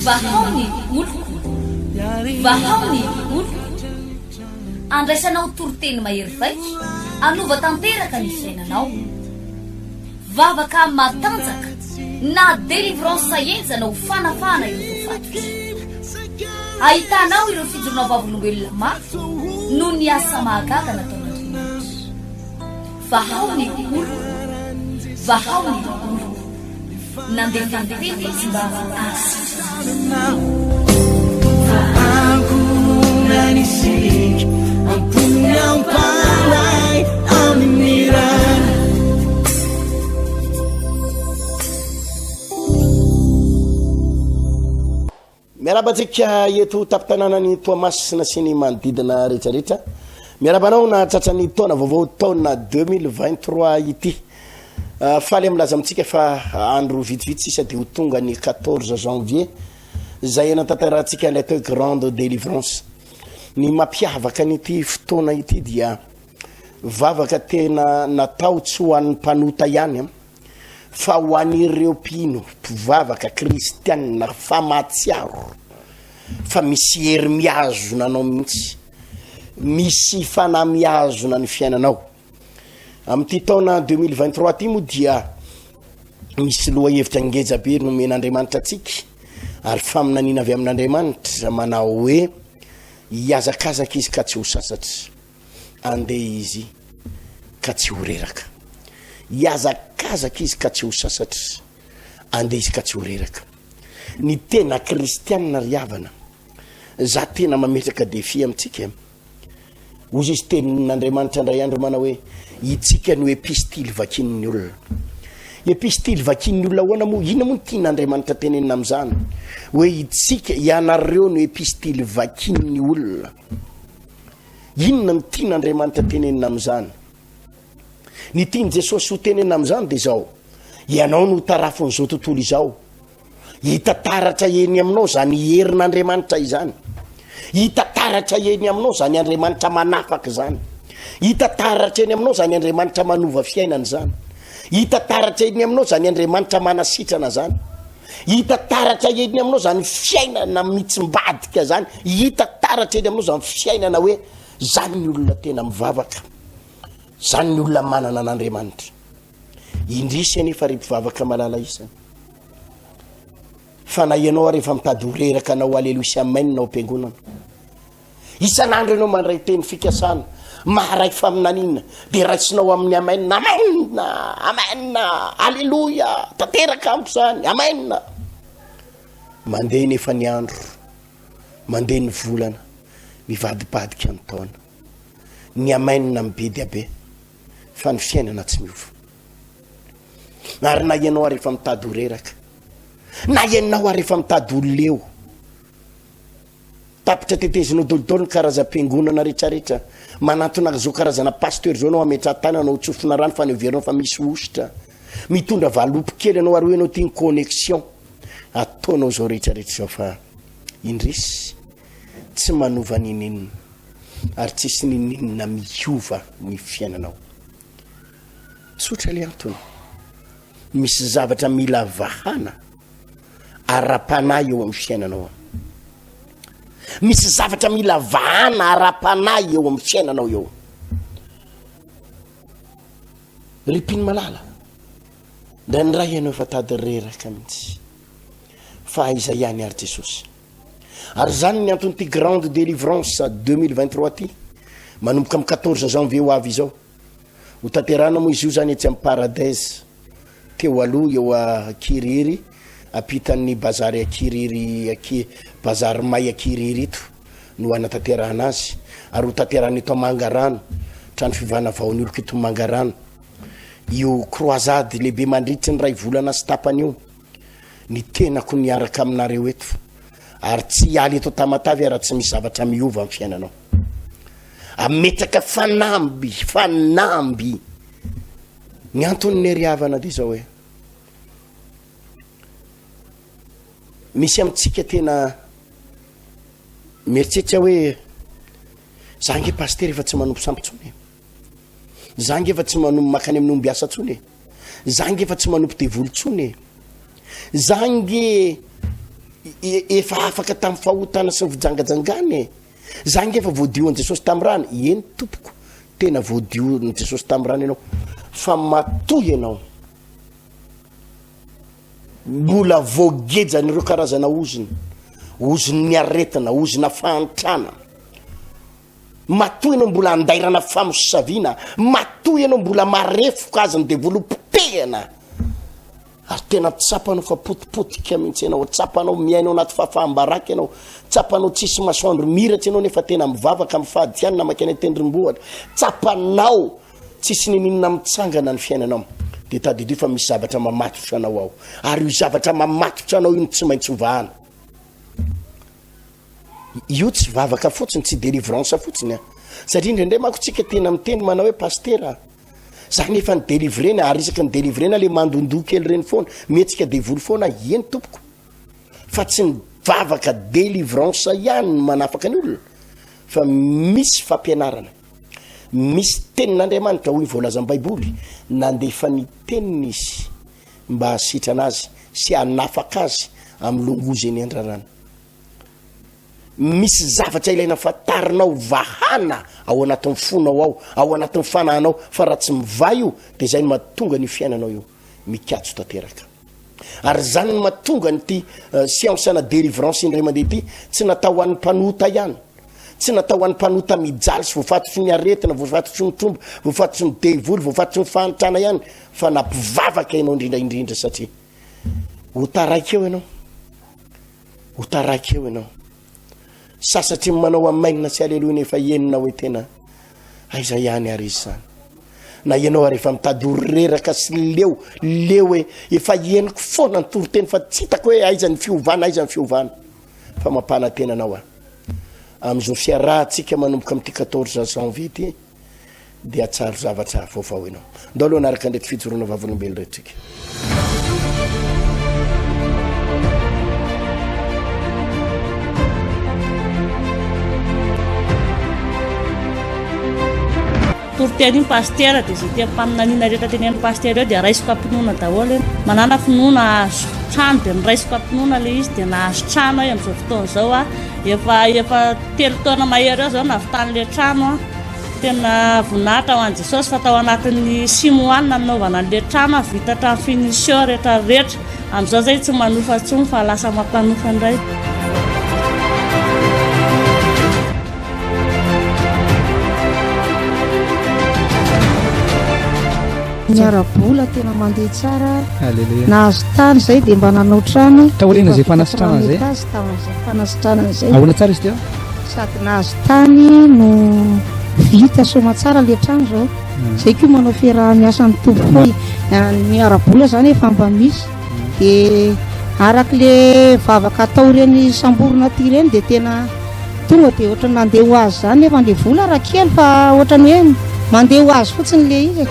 vahaony oloko vahaony oloko andraisanao toroteny mahery vaika anova tanteraka ny fiainanao vavaka matanjaka na délivrance enjana ho fanafana ireo fatotra ahitanao ireo fijorona vavolombelona mafy no ny asa mahagaga nataon'Andriamanitra vahaony oloko vahaony oloko nandefandefety sy mba nanisik ampunyang palay aminiran miarabantsika eto tapitananany Toamasina sy ny manodidina rehetrarehetra miarabanao na tratrany taona vaovao taona 2023 ity faly milaza amitsika fa andro vitivity sisa de ho tonga ny 14 janvier zay natantarantsika la grande délivrance ny mampiavaka n'ity fotoana ity dia vavaka tena natao tsy ho an'ny mpanota ihany fa ho an'ireo mpino mpivavaka kristianina fa matsiaro fa misy hery miazona anao mihitsy misy fanahy miazona ny fiainanao amty taona 2023 ty moa dia misy loha hevitra ngeza be nomen'Andriamanitra atsika ary faminanina avy amin'Andriamanitra manao hoe hiazakazaka izy ka tsy ho sasatra andeha izy ka tsy ho reraka hiazakazaka izy ka tsy ho sasatra andeha izy ka tsy ho reraka ny tena kristianina riavana za tena mametraka defi amitsika ozy izy tenin'Andriamanitra ndray andro manao hoe itsika no epistily vakin'ny olona epistily vakin'ny olona hoana moa ina moa tian'Andriamanitra tenenina am'izany hoe itsika ianareo no epistily vakin'ny olona inona ny tian'Andriamanitra tenenina am'izany ny tiany Jesosy ho tenenina am'izany de zao ianao no tarafon'izao tontolo izao hitataratra eny aminao zany herin'Andriamanitra izany hitataratra eny aminao zany Andriamanitra manafaka zany hitataratra eny aminao zany Andriamanitra manova fiainana zany hitataratra eny aminao zany Andriamanitra manasitrana zany hitataratra eny aminao zany fiainana mitsimbadika zany hitataratra eny aminao zany fiainana hoe zany ny olona tena mivavaka zany ny olona manana an'Andriamanitra indrisy anefa ry mpivavaka malala isany fa na ianao rehefa mitady horeraka anao aleluia sy amen nao ampiangonana isan'andro ianao mandray teny fikasana maharay faminanina de raisinao amin'ny amen amen amen aleluia tanteraka amiko zany amen mandeha nefa ny andro mandeha ny volana mivadibadika ny taona ny amen mibe dia be fa ny fiainana tsy miova ary na ianao rehefa mitady horeraka na ianao rehefa mitady ololeo tapitra tetezinao dolodolo karazam-piangonana rehetrarehetra manantona zao karazana pasteur zao anao ametra-tany anao tsofina rano fa neoverinao fa misy ositra mitondra valopy kely anao ary hoenao tiany connexion ataonao zao rehetrarehetra zao fa indrisy tsy manova ninina ary tsisy ninina miova ny fiainanao tsotra le antony misy zavatra mila vahana ara-panahy eo amin'ny fiainanao misy zavatra mila vahana ara-panahy eo amin'ny fiainanao eo ripiny malala da ny ray ianao efa tady reraka mihitsy fa iza ihany ary Jesosy ary zany ny antony ty grande délivrance 2023 ty manomboka amin'ny 14 janvier ho avy izao ho tanterana moa izy io zany etsy amin'ny paradise teo aloha eo Akiriry apitan'ny bazary Akiriry bazary may Akiriry ito no anatanterana azy ary ho tanterana ito Mangarano trano fivana vaon'ny oloko ito Mangarano io croisade lehibe mandritry ny ray volana sy tapany io ny tenako niaraka aminareo eto ary tsy aly eto tamatavy ary tsy misy zavatra miova amin'ny fiainanao ametraka fanamby ny antony neriavana de zao hoe misy amitsika tena mieritseritra hoe zange pasteur efa tsy manompo sampitsony zange efa tsy manompo makany amin'ny ombiasa tsony zange efa tsy manompo devoly tsony zange efa afaka tamin'ny fahotana sy ny fijangajangany zange efa voadioan Jesosy tamin'ny rano eny tompoko tena voadioan Jesosy tamin'ny rano ianao fa matoy ianao mbola voagejany ireo karazana oziny aretina ozina fahantrana matoy ianao mbola andairana famosaviana matoy ianao mbola marefoka azany de volopotehana ary tena tsapanao fa potipotika mihitsy ianao tsapanao miainao anaty fahafahambaraka ianao tsapanao tsisy masoandro miratsa ianao nefa tena mivavaka mifadiany namakany tendrombohatra tsapanao tsisy ninina mitsangana ny fiainanao de tadidio fa misy zavatra mamatotra anao ao ary io zavatra mamatotra anao iny tsy maintsy ovahana io tsy vavaka fotsiny tsy délivrance fotsiny satria indrindray manko tsika tena miteny manao hoe pastera zany efa ny délivrena ary isaky ny délivrena le mandondoa kely reny foana mihetsika devoly foana eny tompoko fa tsy ny vavaka délivrance ihany manafaka ny olona fa misy fampianarana misy tenin'Andriamanitra hoy voalazan'ny Baiboly nandefa ny teniny izy mba hasitrana azy sy hanafaka azy amin'ny longozy eny andrarana misy zavatra ilaina fatarinao vahana ao anatin'ny fonao ao anatin'ny fanahinao fa raha tsy mivay io de zay no mahatonga ny fiainanao io mikatso tanteraka ary zany no mahatonga nyty siansana délivrance indray mandeha ty tsy natao an'ny mpanota ihany tsy natao an'ny mpanota mijaly sy voafatotry ny aretina voafatotry ny tromba voafatotry ny devoly voafatotry ny fahantrana ihany fa nampivavaka ianao indrindraindrindra satria hotaraiky eo ianao sasatry manao amainina sy aleloia nefa enina hoe tena aiza ihany ary izy zany na ianao ary efa mitady oreraka sy leo hoe efa eniko foana ny toroteny fa tsy hitako hoe aiza ny fiovana fa mampana tena anao am'izao fiarahantsika manomboka amin'ity 14 janvier ty dia atsaro zavatra vaovao ianao ndao aloha anaraka ndraiky fijoroana vavolombelo rehetrika toroteny iny pastera dia zay tia mpaminaniana rehetra teny amin'ny pastera eo dia raisiko ampinoana daholo manana finoana trano dia niraisiko ampinoana le izy dia nahazo trano ahy amin'izao fotoana zao efa 3 taona mahery eo zao navitan'le trano tena voninahitra ho an'i Jesosy fa tao anatin'ny 6 mois nanaovana an'le trano vita trano finition rehetra amin'izao zay tsy manofa tsony fa lasa mampanofa indray miarabola tena mandeha tsara nahazo tany zay dia mba nanao trano taolena zay fanasitrana zay fanasitrana zay ahoana tsara izy teo sady nahazo tany no vita soma tsara le trano zao zay koa manao fiaraha-miasa ny tompo miarabola zany efa mba misy dia arak'le vavaka atao reny samborona ty reny dia tena tonga dia ohatrany nandeha ho azy zany nefa le vola raha kely fa ohatrany hoe mandeha ho azy fotsiny le izy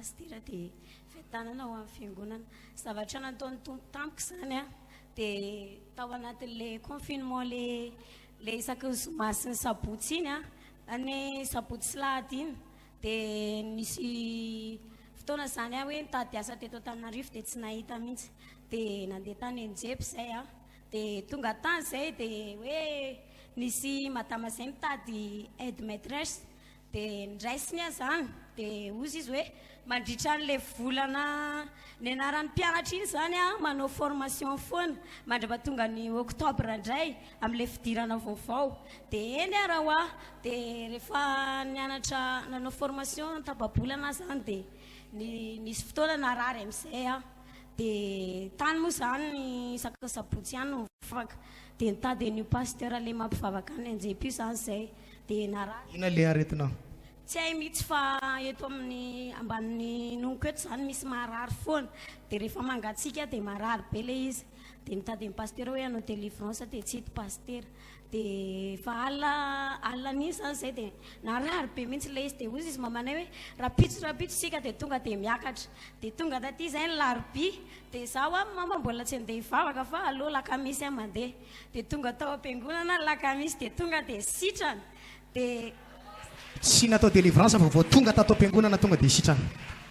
pastera dia fitanana ho amin'ny fiangonana zavatra nataon'ny tompo tampoka zany dia tao anatin'le confinement le isaky zoma sy ny sabotsy iny any sabotsy sy lahady iny dia nisy fotoana zany hoe nitady asa teto Antananarivo dia tsy nahita mihitsy dia nandeha tany Enjepy zay dia tonga tany zay dia hoe nisy madama zay mitady aide maîtresse dia niraisiny zany dia ozy izy hoe mandritra n'le volana ny anaran'ny mpianatra iny zany manao formation foana mandra-pahatonga ny octobre indray amin'le fidirana vaovao dia eny araha dia rehefa nianatra nanao formation tababolana zany dia nisy fotoana narary amin'izay dia tany moa zany ny isaka sabotsy ihany no mivavaka dia nitady an'io pasteur le mampivavaka any Enjepy io zany zay dia narary ina le aretinao tsy hay mihitsy fa eto amin'ny ambanin'ny nonoko eto zany misy marary foana dia rehefa mangatsika dia marary be le izy dia mitady ny pasteur hoe hanao délivrance dia tsy hity pasteur dia fa alina n'izy zany zay dia narary be mihitsy le izy dia ozy izy mamanay hoe rapitsika dia tonga dia miakatra dia tonga taty zay ny larobia dia zaho a mama mbola tsy andeha hivavaka fa aloha lakamisy a mandeha dia tonga tao am-piangonana lakamisy dia tonga dia sitrana dia tsy natao délivrance fa vao tonga tato am-piangonana tonga dia sitrana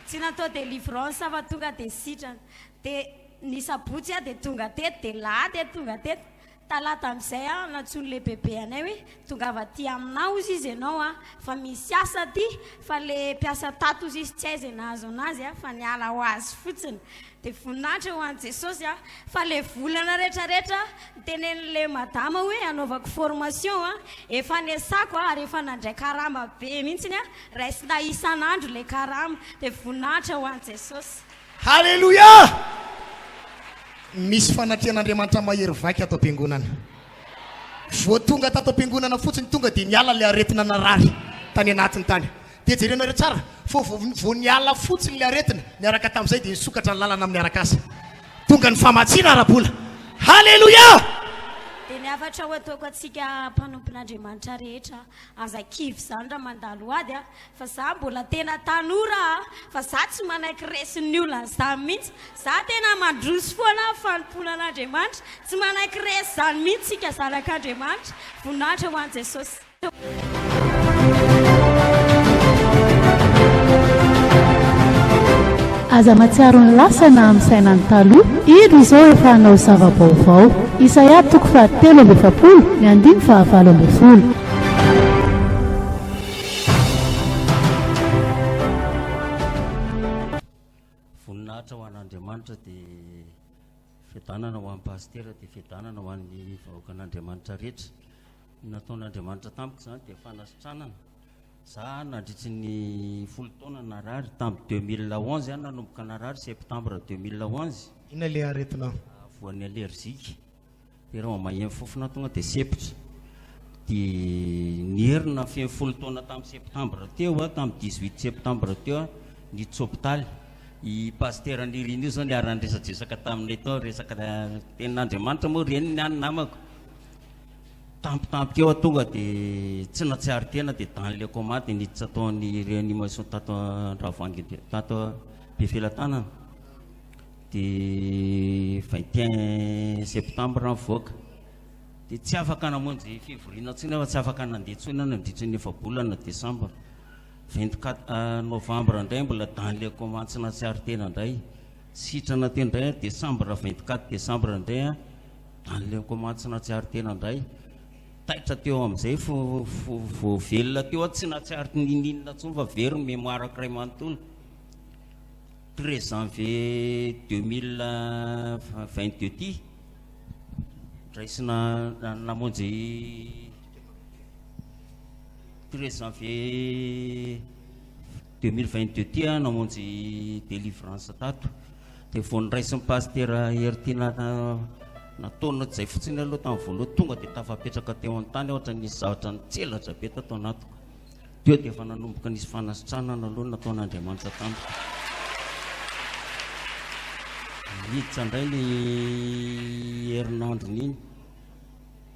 tsy natao délivrance fa tonga dia sitrana dia ny sabotsy a dia tonga teto dia lahady a tonga teto talata amin'izay a natsony le bebe anay hoe tonga avy aty aminao izy izy ianao a fa misy asa aty fa le mpiasa tato izy tsy aiza nahazo anazy a fa niala ho azy fotsiny dia voninahitra ho an'i Jesosy a fa le volana rehetrarehetra tenen'le madama hoe anaovako formation a efa nesako a ary efa nandray karama be mihitsiny a raisina isan'andro le karama dia voninahitra ho an'i Jesosy. Halleluja! Misy fanatrian'Andriamanitra mahery vaky ato am-piangonana. Vao tonga tato am-piangonana fotsiny tonga dia niala le aretina narary tany anatiny tany. Dia jerenareo tsara, vao niala fotsiny le aretina, niaraka tamin'izay dia nisokatra ny lalana amin'ny arakasa. Tonga ny famatsiana ara-bola. Halleluja! dia ny afatra ho ataoko atsika mpanompon'Andriamanitra rehetra aza-kivy zany raha mandalo ady a fa za mbola tena tanora fa za tsy manaiky resin'ny olona za mihitsy za tena mandroso foana fanomponan'Andriamanitra tsy manaiky resy zany mihitsy sika zanak'Andriamanitra voninahitra ho an'i Jesosy. aza matsiaro ny lasana amin'ny sainany taloha iro izao efa hanao zava-baovao Isaia 3:7 ny 5:20. voninahitra ho an'Andriamanitra dia fiadanana ho an'ny pastera dia fiadanana ho an'ny vahoakan'Andriamanitra rehetra. Nataon'Andriamanitra tamiko zany dia fanasitranana. Za nandritry ny 10 taona narary tamin'ny 2011 a nanomboka narary septembre 2011. Ina le aretina? Voan'ny allergique. Dia raha maheno fofona tonga dia sepitra. Dia nierina 10 taona tamin'ny septembre teo a tamin'ny 18 septembre teo a niditsy hôpitaly. I pasteur niriny io zao niarany resadresaka taminay tao resaka tenin'Andriamanitra moa reny ny any namako. Tampitampy eo tonga dia tsy natsiary tena dia dans le coma dia niditra ataon'ny réanimation tato Ravoahangy tato Befelantanana dia 21 septembre nivoaka dia tsy afaka namonjy fivoriana tsiny fa tsy afaka nandeha tsony nandritry ny efa-bolana décembre. 24 novembre indray mbola dans le coma tsy natsiary tena indray sitrana teo indray décembre 24 décembre indray dans le coma tsy natsiary tena indray taitra teo amin'izay velona teo tsy natsiary nininina tsony fa very ny mémoire akiray manontolo 13 janvier 2022 ty raisina namonjy 13 janvier 2022 ty namonjy délivrance tato dia voniraisy ny pasteur Hertina nataona zay fotsiny aloha tamin'ny voaloha tonga dia tafapetraka teo an-tany ohatra nisy zavatra nitselatra be tato anatiko teo dia efa nanomboka nisy fanasitranana aloha nataon'Andriamanitra tamiko. Niditra indray ny herinandro niny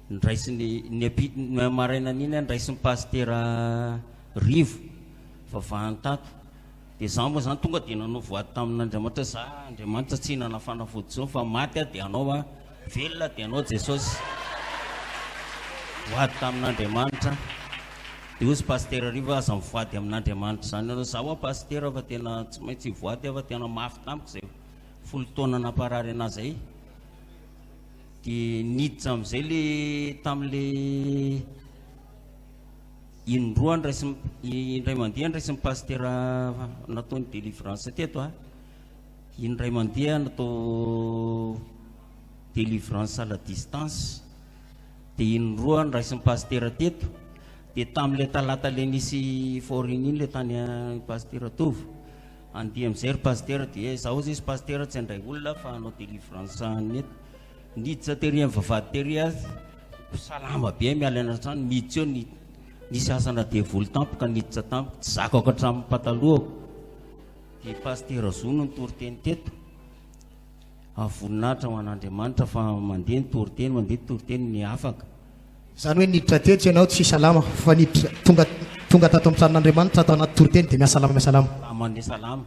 niraisiny maraina niny niraisy ny pasteur Rivo vavahany tato dia za moa zany tonga dia nanao voady tamin'Andriamanitra za Andriamanitra tsy hinana fanafody zao fa maty a dia anao a velona dia anao Jesosy voady tamin'Andriamanitra dia ozy pasteur Rivo aza mivoady amin'Andriamanitra zany anao za hoa pasteur fa tena tsy maintsy voady fa tena mafy tamiko zay 10 taona namparary anazy ay dia niditra amin'izay le tamin'le indroa indray mandeha ndraisy ny pasteur nataony délivrance teto a indray mandeha natao délivrance à la distance dia indroa ndraisy ny pasteur teto dia tamin'le talata le nisy foriny iny le tany pasteur Tovo andeha amin'izay ry pasteur dia zaho izy pasteur tsy andray olona fa hanao délivrance neto niditra tery amin'ny vavady tery a salama be miala anatrano miditsy eo nisy asana devoly tampoka niditra tampoka tsy zakako hatramin'ny patalohako dia pastera zono ny toriteny teto voninahitra ho an'Andriamanitra fa mandeha ny toriteny mandeha toriteny ny afaka zany hoe niditra tetsy ianao tsy salama fa niditra tonga tato amin'ny sarin'Andriamanitra atao anaty toriteny dia miasalama mandeha salama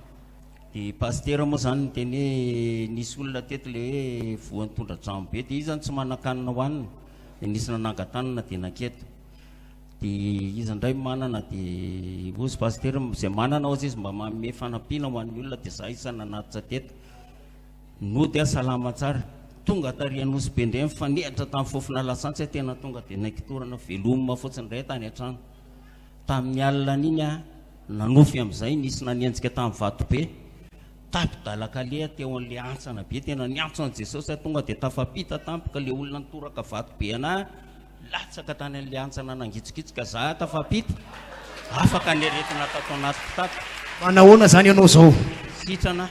dia pastera moa zany nyteny hoe nisy olona teto le hoe voan'ny tondra-drano be dia izy zany tsy manan-kanina hohanina dia nisy nanangan-tanana dia naketo dia izy indray manana dia ozy pastera izay manana ozy izy mba manome fanampiana ho an'ny olona dia za isa nanatitra teto no dia salama tsara tonga tarian'osy be indray mifanehatra tamin'ny fofona lasantsy tena tonga dia nakitorana velomina fotsiny indray tany an-trano tamin'ny alina n'iny a nanofy amin'izay nisy nanenjika tamin'ny vato be tapidalakaleha teo an'le antsana be tena niantsona Jesosy tonga dia tafapita tampoka le olona nitoraka vato be ana latsaka tany an'le antsana nangitsikitsika za tafapita afaka neretina tato anaty kitapo manahoana zany ianao zao sitrana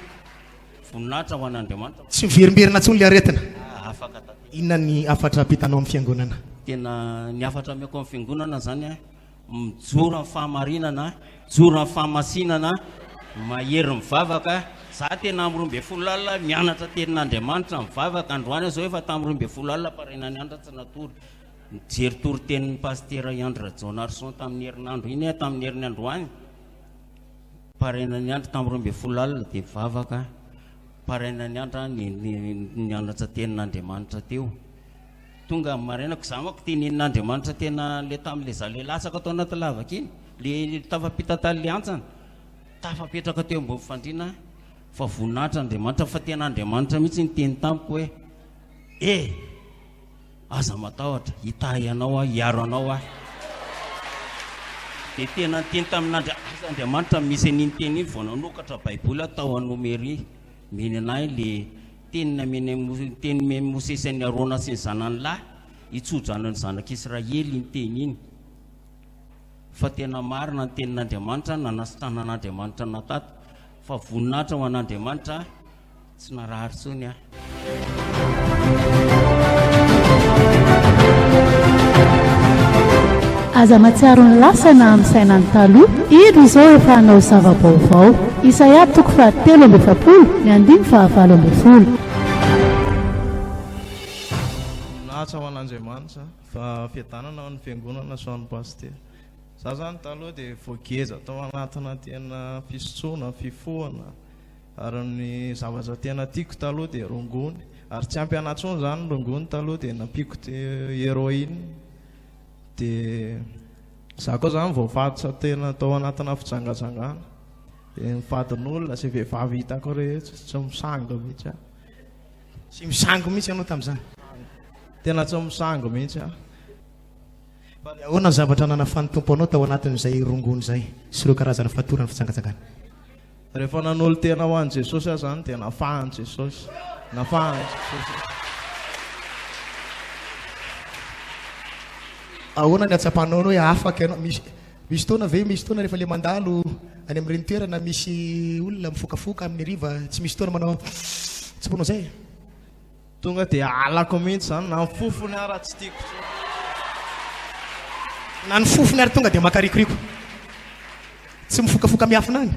voninahitra ho an'Andriamanitra tsy miverimberina ntsony le aretina afaka inona ny afatra ampitanao amin'ny fiangonana tena ny afatra ameko amin'ny fiangonana zany a mijoro amin'ny fahamarinana joro amin'ny fahamasinana mahery mivavaka za tena amin'ny 12 alina mianatra tenin'Andriamanitra mivavaka androany zao efa tamin'ny 12 alina parena ny andro tsy natory mijery toritenin'ny pastera Andra Jonarson tamin'ny herinandro iny tamin'ny herin'ny androany parena ny andro tamin'ny 12 alina dia mivavaka parena ny andra nianatra tenin'Andriamanitra teo tonga marenako zamako tenin'Andriamanitra tena le tamin'le za le latsaka atao anaty lavaka iny le tafapita tany le antsana tafapetraka teo ambony fandriana fa voninahitra Andriamanitra fa tena Andriamanitra mihitsy ny teny tamiko hoe aza matahotra hitahy anao a hiaro anao a dia tena teny tamin'Andriamanitra misy an'iny teny iny vao nanokatra baiboly atao anomery meny anahy le teny Mosesy ny Arona sy ny zanany lahy hitsodrano ny zanak'Israely ny teny iny fa tena marina ny tenin'Andriamanitra nanasitrana an'Andriamanitra natato fa voninahitra ho an'Andriamanitra tsy narary tsony a aza matsiaro ny lasana amin'ny sainany taloha iro izao efa hanao zava-baovao Isaia 3:7 ny andiny 9:20 nahatra ho an'Andriamanitra fa fiadanana ao amin'ny fiangonana soan'ny pastera za zany taloha dia voageza tao anatina tena fisotroana fifohana ary ny zavatra tena tiako taloha dia rongony ary tsy ampy anatsony zany rongony taloha dia nampiko héroïne dia za koa zany voafatotra tena tao anatina fijangajangana dia nifadin'olona sy vehivavy hitako rehetra tsy misango mihitsy a sy misango mihitsy ianao tamin'izany tena tsy misango mihitsy a ahoana ny zavatra nanafan'ny tompo anao tao anatin'izay rongony zay sy ireo karazana fatorana fijangajangana rehefa nanolo tena ho an'i Jesosy aho zany dia nafahany Jesosy ahoana ny atsapanao hoe afaka ianao misy taona ve misy taona rehefa le mandalo any amin'ireny toerana misy olona mifokafoka amin'ny riva tsy misy taona manao tsy ponao zay tonga dia alako mihitsy zany na ny fofony ara tsy tiako na ny fofony ary tonga dia makarikoriko tsy mifokafoka miafina any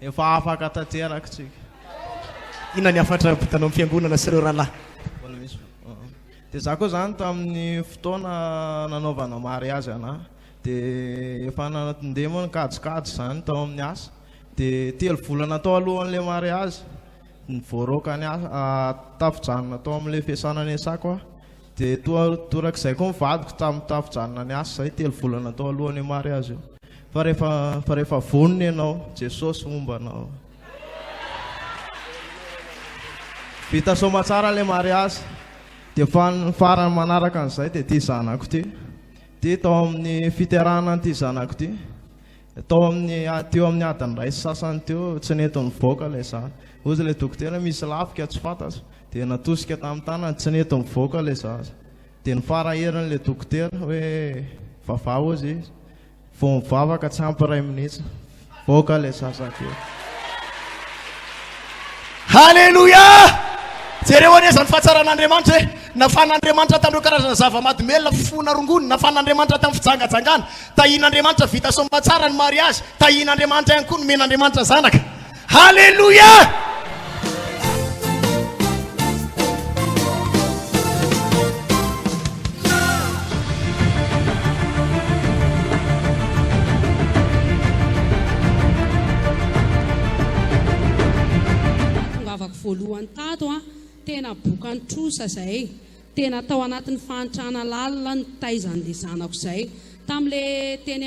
efa afaka tanteraka tsika inona ny afatra ampitanao amin'ny fiangonana sy ireo rahalahy dia za koa zany tamin'ny fotoana nanaovana mariazy ana dia efa nandeha moa nikajikajy zany tao amin'ny asa dia 3 volana tao alohan'le mariazy nivoaroaka ny asa tafijanona tao amin'le fiasanany asako a dia torak'izay koa mivadiko tamin'ny tafijanona ny asa zay 3 volana tao alohan'ny mariazy io fa rehefa vonona ianao Jesosy mombanao vita soma tsara le mariazy dia farany manaraka an'izay dia ty zanako ty dia tao amin'ny fiterahana ty zanako ty teo amin'ny adiny ray sy sasany teo tsy neto nivoaka ilay zany ozy ilay dokotera misy lafika tsy fantatra dia natosika tamin'ny tanany tsy neto nivoaka ilay zaza dia ny faraherin'ilay dokotera hoe vavao ozy izy vao mivavaka tsy ampy 2 minitra voaka ilay zazako eo halleluia jereo anie zany fahatsaran'Andriamanitra hoe nafan'Andriamanitra tamin'ireo karazana zava-mahadomelona fifona rongony, nafan'Andriamanitra tamin'ny fijangajangana, tahian'Andriamanitra vita somatsara ny mariazy, tahian'Andriamanitra ihany koa ny men'Andriamanitra zanaka. Halleluja! Voalohany tato tena bokany trosa zay, tena tao anatin'ny fanitrana lalina ny taizan'le zanako zay tam'le teny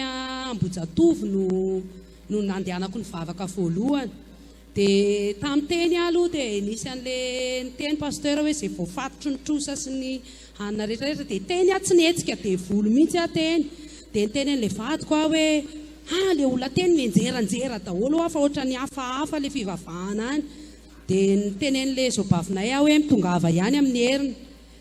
Ambojatovo no nandehanako ny vavaka voalohany. De tam teny aloha de nisy an'le niteny pasteur hoe zay voafatotry ny trosa sy ny hanina rehetrarehetra de teny tsy netsika de volo mihitsy ateny. De niteny an'le vadiko hoe le olona teny menjeranjera daholo fa ohatra ny hafahafa le fivavahana any. De nitenen'le zobavinay hoe mitongava ihany amin'ny heriny.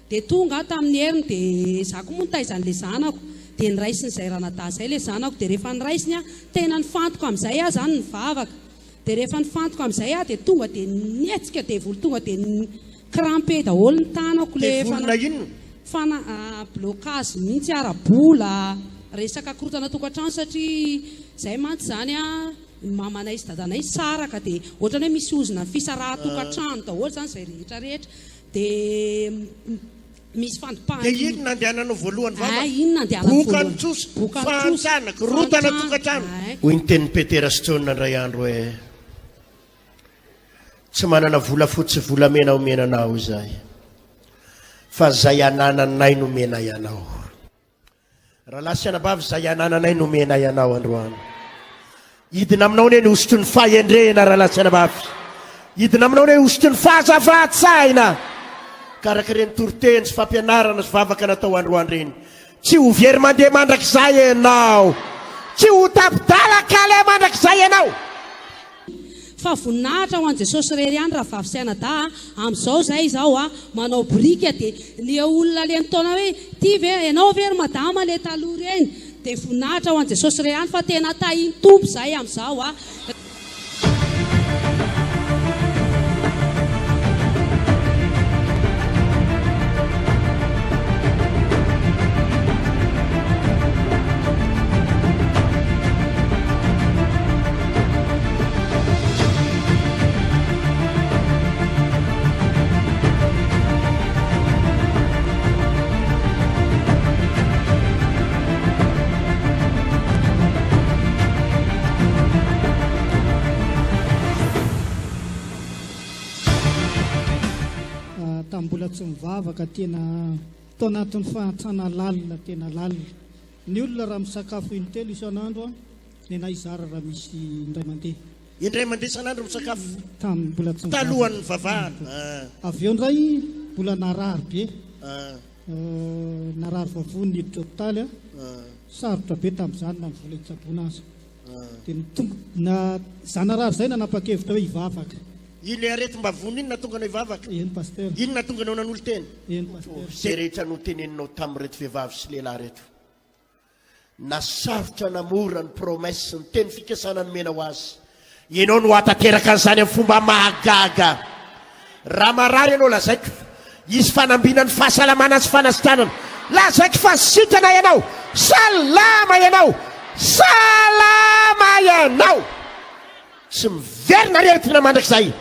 De tonga tamin'ny heriny de zako moa nitaizan'le zanako de niraisiny zay ranadaha zay le zanako. De rehefa niraisiny tena nifantoko amin'izay zany ny vavaka. De rehefa nifantoko amin'izay de tonga de nietsika de volo tonga de crampé daholo ny tanako le fana blocage mihitsy arabola resaka korotana tokantrano satria zay mantsy zany mamanay sy dadanay saraka de ohatrany hoe misy ozona fisaraha-tokantrano daholo zany zay rehetra rehetra de misy fandopahana. De ino nandehananao voalohany vava? Ino nandehananao voalohany? Fantsana, korotana tokantrano. Hoy ny tenin'ny Petera sy Jona ndray andro hoe tsy manana vola fotsy volamena omenanao izay, fa zay anananay nomena ianao. Raha lasy anabavy zay anananay nomena ianao androany. Hidina aminao ne osotry ny fahendrena raha lasy anabavy. Hidina aminao ne osotry ny fahazavatsaina. Karakareny toroteny sy fampianarana sy vavaka natao androany reny. Tsy ho very mandeha mandrakizay ianao. Tsy ho tapidalaka le mandrakizay ianao. Fa voninahitra ho an Jesosy rery ihany raha vavy sy anadaha amin'izao zay zao manao brika de le olona le nitaona hoe ty ve ianao very madama le taloha reny de voninahitra ho an Jesosy rery ihany fa tena tahiny tompo zay amin'izao mbola tsy mivavaka tena tao anatin'ny fahantrana lalina tena lalina. Ny olona raha misakafo intelo isan'andro nena izara raha misy indray mandeha. Indray mandeha isan'andro misakafo? Mbola tsy talohan'ny vavahana. Avy eo ndray mbola narary be. Narary vavony hiditra hopitaly sarotra be tamin'izany na mivola hitsaboana azy. Dia na zanarary zay nanapa-kevitra hoe hivavaka. Ile aretim-bavony iny natonga anao hivavaka? Eny pasteur. Iny natonga anao nan'olo teny? Eny pasteur. Zay rehetra no teneninao tamin'ny reto vehivavy sy lehilahy reto. Nasarotra namora ny promesse ny teny fikasana nomena ho azy. Ianao no atateraka an'izany amin'ny fomba mahagaga. Raha marary ianao lazaiko isy fanambina ny fahasalamana sy fanasitranana. Lazaiko fa sitana ianao. Salama ianao. Salama ianao. Tsy miverina rehetina mandrakizay.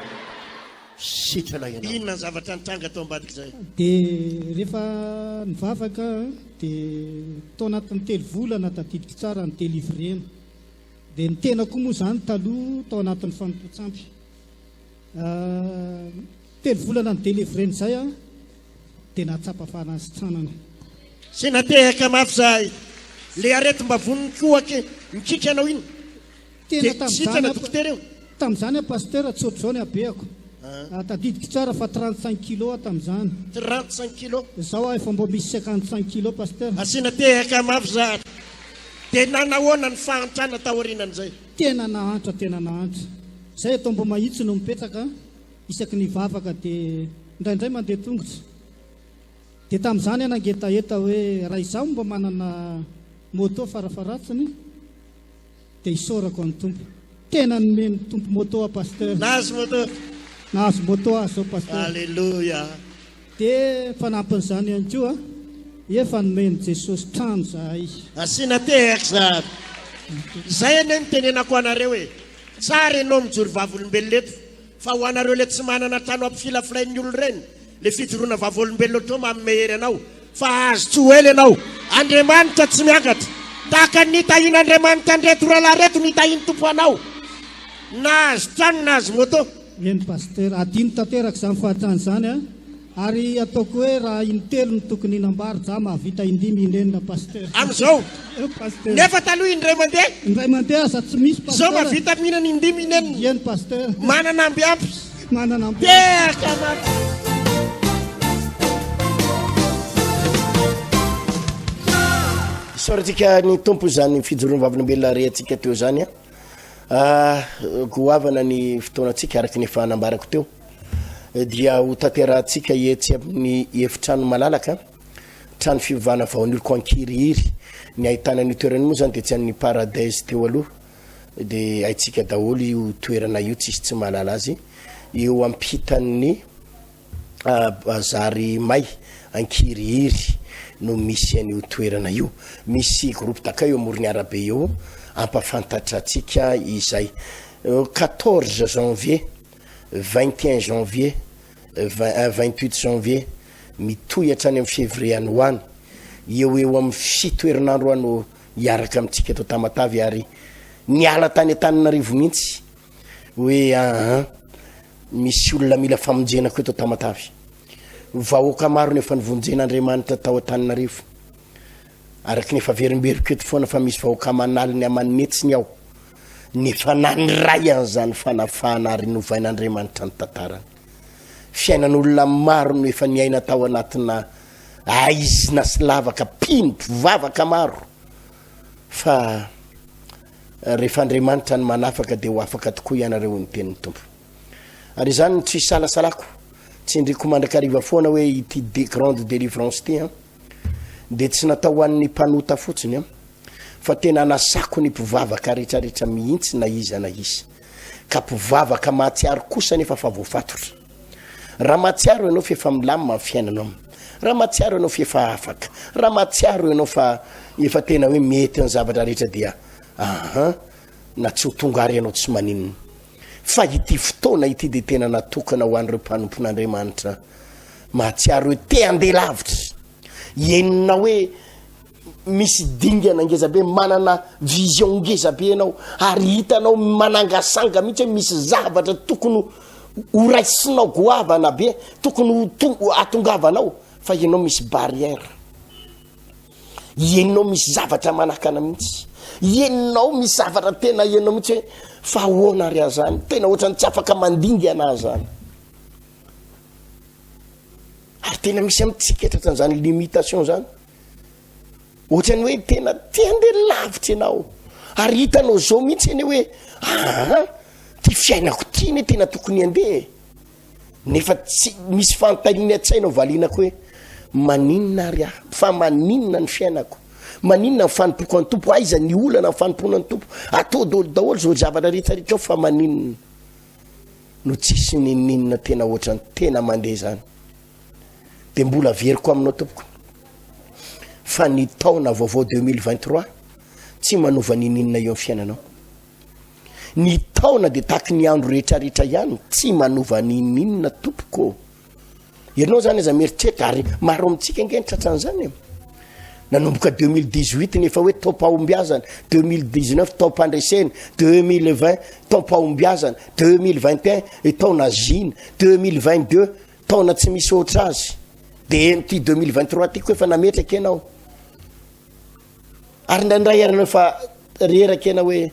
Sitrana ianao. Inona zavatra nitranga tao ambadika zay? Dia rehefa nivavaka dia tao anatin'ny telo volana tadidika tsara ny délivrena. Dia ny tena koa moa zany taloha tao anatin'ny fanompoantsampy. Telo volana ny délivrena zay dia nahatsapa fanasitranana. Sy natehaka mafy zahay. Le aretim-bavony koake mikika anao iny. Tena tamin'izany pasteur tsy ohatr'izao ny abeako. Tadidika tsara fa 35 kilo tamin'izany. 35 kilo? Izao efa mbo misy 55 kilo pasteur. Asina tehaka mafy zahay. Dia nanahoana ny fahantrana taorianan'izay? Tena nahantra, tena nahantra. Zay atao mbo mahitsy no mipetraka isaky ny vavaka dia indraindray mandeha tongotra. Dia tamin'izany nangetaheta hoe raha izaho mba manana moto farafaratsiny dia isorako ny tompo. Tena nomeny tompo moto pasteur. Nahazo moto? Nahazo moto azo pasteur. Alléluia. dia fanampin'izany ihany koa efa nomeny Jesosy trano zahay asiana tehaka zay eny ny tenenako anareo hoe tsara ianao mijory vavolombelona eto fa ho anareo le tsy manana trano ampifilafilain'ny olo reny le fijoroana vavolombelona to mamehery anao fa azo tsy ho ely ianao Andriamanitra tsy miakatra tahaka nitahin'Andriamanitra ndreto ralareto nitahiny tompo anao na azo trano na azo moto eny paster adiny tanteraka izany fahatrany zany a ary ataoko hoe raha intelo ny tokony inambary za mahavita indimy inenina paster am'izao nefa taloha indray mandeha za tsy misy paster zao mahavita mihinana indimy inenina eny paster manana ambiampy manana ambiampy tehaka maty isaoratsika ny tompo zany fijoroana vavolombelona rehatsika teo zany a goavana ny fotoanatsika araky ny efa nambarako teo dia ho tanterahantsika etsy amin'ny efitrano malalaka trano fivavahana vaon'olo koankirihiry ny ahitana ny toerana moa zany dia tsy an'ny paradise teo aloha dia haitsika daholo io toerana io tsisy tsy mahalala azy eo ampitan'ny bazary may ankirihiry no misy an'io toerana io misy groupe taka eo amorony arabe eo ampafantatra atsika izay 14 janvier 21 janvier 28 janvier mitohatra any amin'ny février any hoany eo amin'ny fitoerinandro ano hiaraka amintsika eto Tamatavy ary niala tany Antananarivo mihitsy hoe misy olona mila famonjena koa eto Tamatavy vahoaka maro nefa nivonjen'Andriamanitra tao Antananarivo araky nefa verimberiko eto foana fa misy vahoaka manaliny amanetsiny ao nefa naniray an'izany fanafahana ary novain'Andriamanitra ny tantarany fiainan'olona maro no efa niaina tao anatina aizina sy lavaka pimpy vavaka maro fa rehefa Andriamanitra ny manafaka dia ho afaka tokoa ianareo ny tenin'ny tompo ary zany tsy salasalako tsy indriko mandrakariva foana hoe ity grande délivrance ty dia tsy natao ho an'ny mpanota fotsiny fa tena nasako ny mpivavaka rehetrarehetra mihitsy na iza na izy ka mpivavaka mahatsiaro kosa nefa fa voafatotra raha mahatsiaro ianao fa efa milamina amin'ny fiainanao raha mahatsiaro ianao fa efa afaka raha mahatsiaro ianao fa efa tena hoe mety ny zavatra rehetra dia na tsy ho tongary ianao tsy maninona fa ity fotoana ity dia tena natokana ho an'ireo mpanompon'Andriamanitra mahatsiaro hoe te handeha lavitra enina hoe misy dingana ngezabe manana vision ngezabe ianao ary hitanao manangasanga mihitsy hoe misy zavatra tokony horaisinao goavana be tokony atongavanao fa ianao misy barrière ianao misy zavatra manakana mihitsy ianao misy zavatra tena ianao mihitsy hoe fa ahoana ary azany tena ohatrany tsy afaka mandingy ana zany ary tena misy amintsika etratra zany limitation zany ohatrany hoe tena te handeha lavitra ianao ary hitanao zao mihitsy eny hoe ty fiainako ty ne tena tokony handeha nefa tsy misy fantahiny an-tsainao valinako hoe maninona ary fa maninona ny fiainako maninona ny fanompoko any tompo aiza ny olana ny fanompona ny tompo atao daholo zao zavatra rehetrarehetra ao fa maninona no tsisy nininona tena ohatrany tena mandeha zany dia mbola veriko aminao tompoko fa ny taona vaovao 2023 tsy manova nininona eo amin'ny fiainanao ny taona dia tahaky ny andro rehetrarehetra ihany tsy manova nininona tompoko ianao zany aza mieritreritra ary maro amintsika nge nitratran'izany nanomboka 2018 nefa hoe taom-pahombiazana 2019 taom-pandresena 2020 taom-pahombiazana 2021 taona zina 2022 taona tsy misy ohatra azy dia ty 2023 ty koa efa nametraka ianao ary ndraindray ary nefa reraka ianao hoe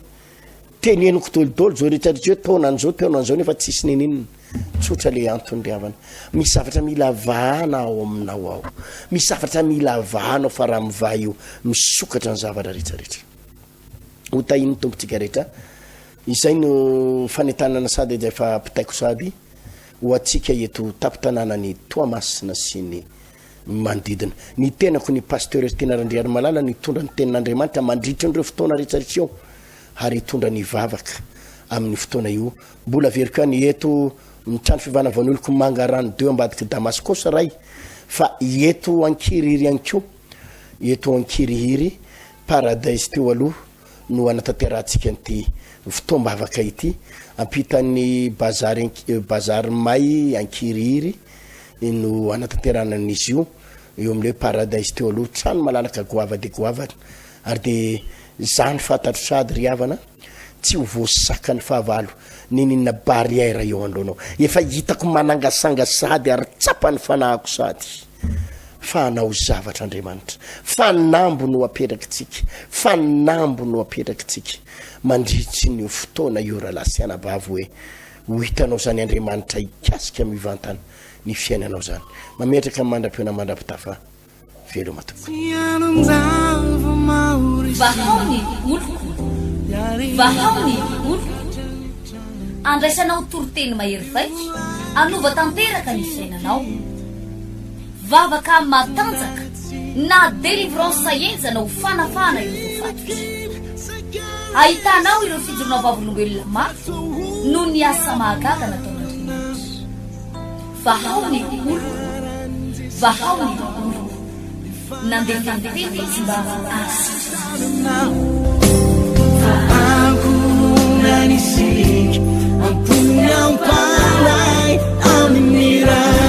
teneniko dolidolo zao rehetrarehetra hoe taonan'izao nefa tsisy nininona tsotra le antony riavana misy zavatra mila vahana ao aminao ao misy zavatra mila vahanao fa raha mivaha io misokatra ny zavatra rehetrarehetra ho tahiny tompontsika rehetra izay no fanetanana sady zay fa mpitaiko sady ho atsika eto tapitanana ny Toamasina sy ny manodidina ny tenako ny pasteur tena Randriary Malala nitondra ny tenin'Andriamanitra mandritra n'ireo fotoana rehetrarehetra eo ary hitondra ny vavaka amin'ny fotoana io mbola veriko any eto ny trano fivanavanoloko mangarano 2 ambadiky Damascos ray fa eto ankirihiry ihany ko eto ankirihiry Paradise teo aloha no anatanterantsika anty fotoambavaka ity ampitany bazary may ankirihiry no anatanteranan'izy io eo amin'le Paradise teo aloha trano malalaka goava de goava ary de zany fatatro sady ry havana tsy ho voasakany fahavalo ninina barrière eo andronao efa hitako manangasanga sady ary tsapany fanahako sady fanao zavatra Andriamanitra fanambo no apetrakitsika fanambo no apetrakitsika mandritry ny fotoana io rahalasiana bavo hoe ho hitanao zany Andriamanitra ikasika mivantana ny fiainanao zany mametraka mandram-piona mandram-pitafa velo matoka vahaony oloko vahaony oloko andraisanao toroteny mahery vaika anova tanteraka ny fiainanao vavaka matanjaka na délivrance enjana ho fanafana ireo fatotra ahitanao ireo fijorona vavolombelona mafy no ny asa mahagaga nataon'Andriamanitra vahaony oloko vahaony oloko nandefandefety tsy mba Ampuni ang palay, ang mira.